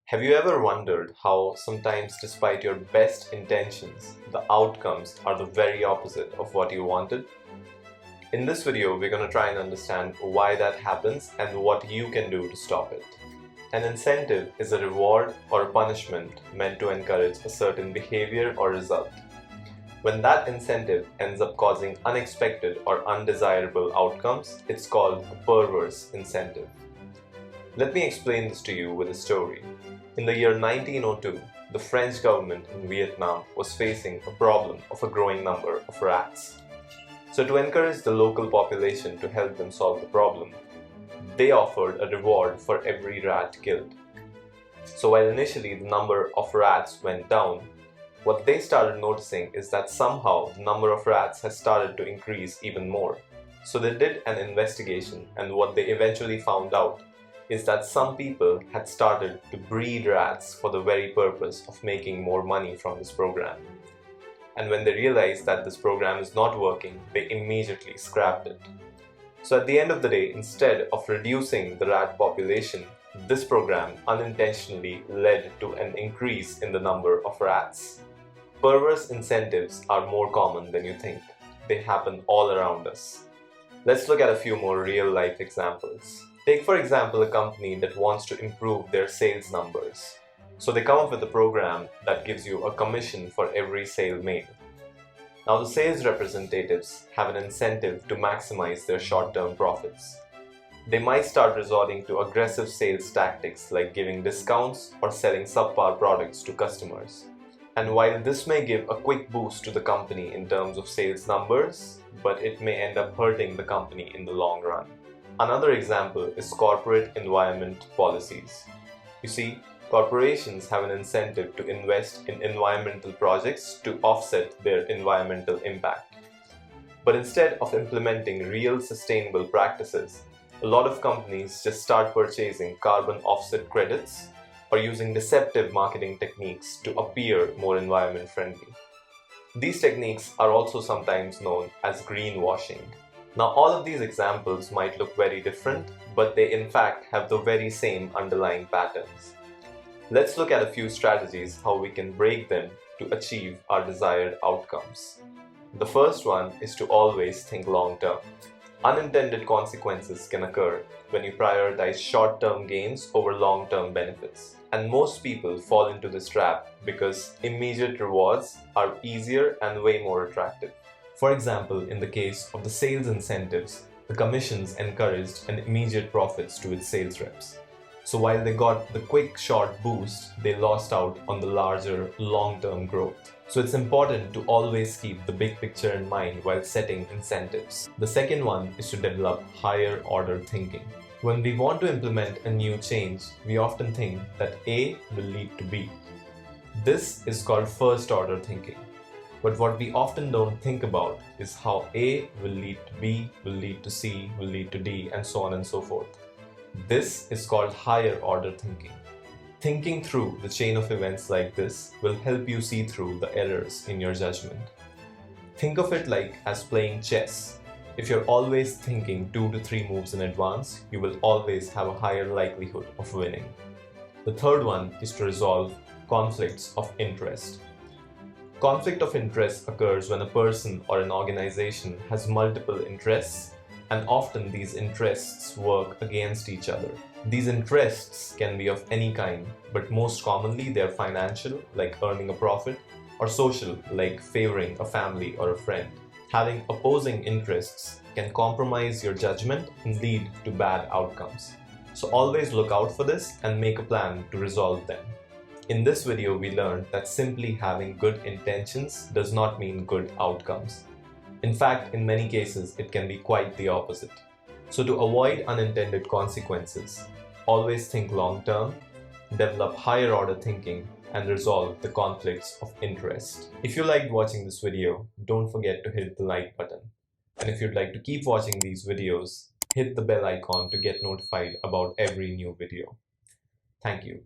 Have you ever wondered how sometimes, despite your best intentions, the outcomes are the very opposite of what you wanted? In this video, we're going to try and understand why that happens and what you can do to stop it. An incentive is a reward or a punishment meant to encourage a certain behavior or result. When that incentive ends up causing unexpected or undesirable outcomes, it's called a perverse incentive. Let me explain this to you with a story. In the year 1902, the French government in Vietnam was facing a problem of a growing number of rats. So to encourage the local population to help them solve the problem, they offered a reward for every rat killed. So while initially the number of rats went down, what they started noticing is that somehow the number of rats has started to increase even more. So they did an investigation, and what they eventually found out is that some people had started to breed rats for the very purpose of making more money from this program. And when they realized that this program is not working, they immediately scrapped it. So at the end of the day, instead of reducing the rat population, this program unintentionally led to an increase in the number of rats. Perverse incentives are more common than you think. They happen all around us. Let's look at a few more real-life examples. Take for example a company that wants to improve their sales numbers. So they come up with a program that gives you a commission for every sale made. Now the sales representatives have an incentive to maximize their short-term profits. They might start resorting to aggressive sales tactics like giving discounts or selling subpar products to customers. And while this may give a quick boost to the company in terms of sales numbers, but it may end up hurting the company in the long run. Another example is corporate environment policies. You see, corporations have an incentive to invest in environmental projects to offset their environmental impact. But instead of implementing real sustainable practices, a lot of companies just start purchasing carbon offset credits or using deceptive marketing techniques to appear more environment friendly. These techniques are also sometimes known as greenwashing. Now all of these examples might look very different, but they in fact have the very same underlying patterns. Let's look at a few strategies how we can break them to achieve our desired outcomes. The first one is to always think long term. Unintended consequences can occur when you prioritize short-term gains over long-term benefits. And most people fall into this trap because immediate rewards are easier and way more attractive. For example, in the case of the sales incentives, the commissions encouraged an immediate profits to its sales reps. So while they got the quick short boost, they lost out on the larger long-term growth. So it's important to always keep the big picture in mind while setting incentives. The second one is to develop higher order thinking. When we want to implement a new change, we often think that A will lead to B. This is called first order thinking. But what we often don't think about is how A will lead to B, will lead to C, will lead to D, and so on and so forth. This is called higher order thinking. Thinking through the chain of events like this will help you see through the errors in your judgment. Think of it like as playing chess. If you're always thinking 2 to 3 moves in advance, you will always have a higher likelihood of winning. The third one is to resolve conflicts of interest. Conflict of interest occurs when a person or an organization has multiple interests, and often these interests work against each other. These interests can be of any kind, but most commonly they are financial, like earning a profit, or social, like favoring a family or a friend. Having opposing interests can compromise your judgment and lead to bad outcomes. So always look out for this and make a plan to resolve them. In this video, we learned that simply having good intentions does not mean good outcomes. In fact, in many cases, it can be quite the opposite. So to avoid unintended consequences, always think long term, develop higher order thinking, and resolve the conflicts of interest. If you liked watching this video, don't forget to hit the like button. And if you'd like to keep watching these videos, hit the bell icon to get notified about every new video. Thank you.